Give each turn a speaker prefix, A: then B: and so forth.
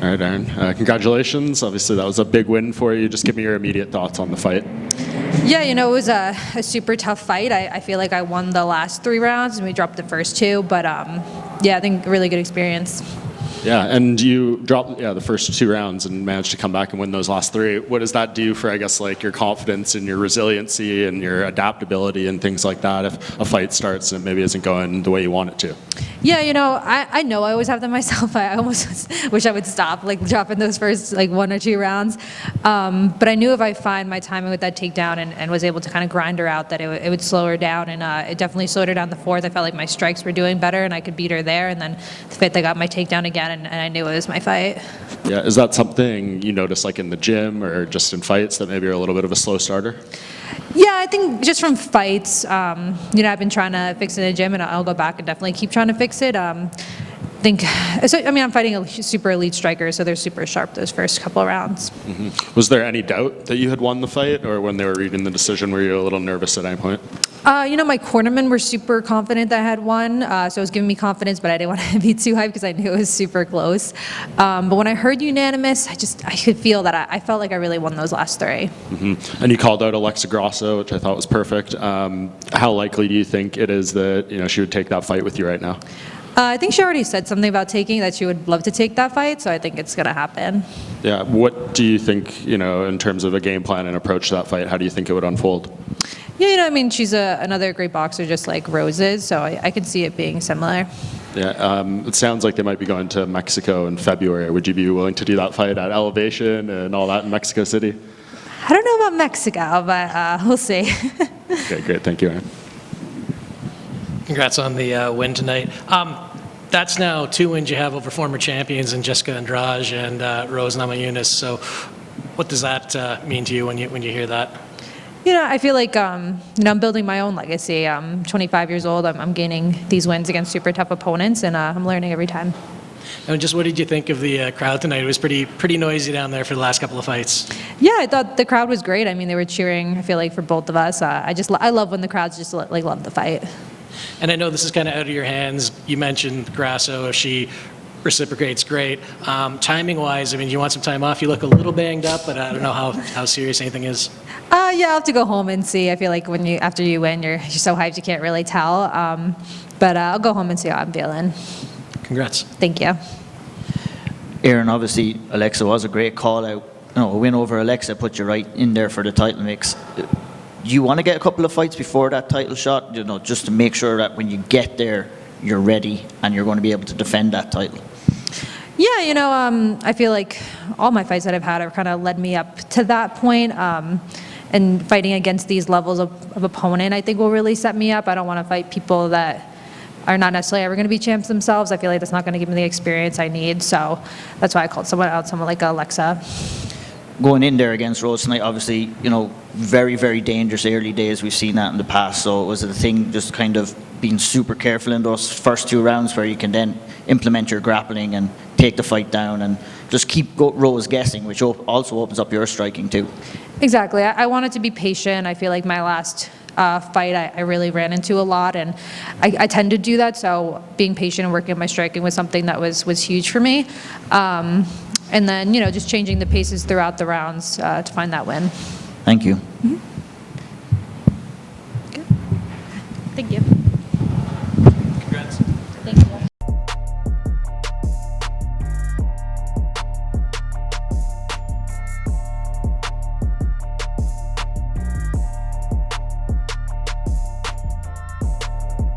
A: All right, Erin. Congratulations. Obviously, that was a big win for you. Just give me your immediate thoughts on the fight.
B: Yeah, it was a super tough fight. I feel like I won the last 3 rounds and we dropped the first 2, but yeah, I think really good experience.
A: Yeah, and you dropped the first 2 rounds and managed to come back and win those last 3. What does that do for, I guess, like your confidence and your resiliency and your adaptability and things like that if a fight starts and it maybe isn't going the way you want it to?
B: Yeah, I know I always have them myself. I almost wish I would stop dropping those first 1 or 2 rounds. But I knew if I find my timing with that takedown and was able to kind of grind her out that it would slow her down, and it definitely slowed her down the 4th. I felt like my strikes were doing better and I could beat her there, and then the 5th I got my takedown again and I knew it was my fight.
A: Yeah, is that something you notice in the gym or just in fights that maybe you're a little bit of a slow starter?
B: Yeah, I think just from fights, I've been trying to fix it in the gym, and I'll go back and definitely keep trying to fix it. I'm fighting a super elite striker, so they're super sharp those first couple of rounds.
A: Mm-hmm. Was there any doubt that you had won the fight, or when they were reading the decision, were you a little nervous at any point?
B: My cornermen were super confident that I had won, so it was giving me confidence, but I didn't want to be too hyped because I knew it was super close. But when I heard unanimous, I could feel that I felt like I really won those last 3.
A: Mm-hmm. And you called out Alexa Grasso, which I thought was perfect. How likely do you think it is that she would take that fight with you right now?
B: I think she already said something about that she would love to take that fight, so I think it's going to happen.
A: Yeah, what do you think, in terms of a game plan and approach to that fight, how do you think it would unfold?
B: Yeah, she's another great boxer just like Rose is, so I can see it being similar.
A: Yeah, it sounds like they might be going to Mexico in February. Would you be willing to do that fight at elevation and all that in Mexico City?
B: I don't know about Mexico, but we'll see.
A: Okay, great. Thank you, Erin.
C: Congrats on the win tonight. That's now 2 wins you have over former champions in Jessica Andrade and Rose Namajunas. So what does that mean to you when you hear that?
B: I feel like I'm building my own legacy. I'm 25 years old. I'm gaining these wins against super tough opponents, and I'm learning every time.
C: And just what did you think of the crowd tonight? It was pretty noisy down there for the last couple of fights.
B: Yeah, I thought the crowd was great. They were cheering, I feel like, for both of us. I love when the crowds just love the fight.
C: And I know this is kind of out of your hands. You mentioned Grasso. If she reciprocates, great. Timing-wise, you want some time off. You look a little banged up, but I don't know how serious anything is.
B: Yeah, I'll have to go home and see. I feel like after you win, you're so hyped you can't really tell. But I'll go home and see how I'm feeling.
C: Congrats.
B: Thank you.
D: Erin, obviously, Alexa was a great call-out. A win over Alexa put you right in there for the title mix. Do you want to get a couple of fights before that title shot, just to make sure that when you get there, you're ready and you're going to be able to defend that title?
B: Yeah, I feel like all my fights that I've had have kind of led me up to that point. And fighting against these levels of opponent, I think, will really set me up. I don't want to fight people that are not necessarily ever going to be champs themselves. I feel like that's not going to give me the experience I need. So that's why I called someone like Alexa.
D: Going in there against Rose tonight, obviously, very, very dangerous early days. We've seen that in the past. So was it a thing just kind of being super careful in those first 2 rounds where you can then implement your grappling and take the fight down and just keep Rose guessing, which also opens up your striking too?
B: Exactly. I wanted to be patient. I feel like my last fight I really ran into a lot, and I tend to do that. So being patient and working on my striking was something that was huge for me. And then, just changing the paces throughout the rounds to find that win.
D: Thank you.
B: Mm-hmm.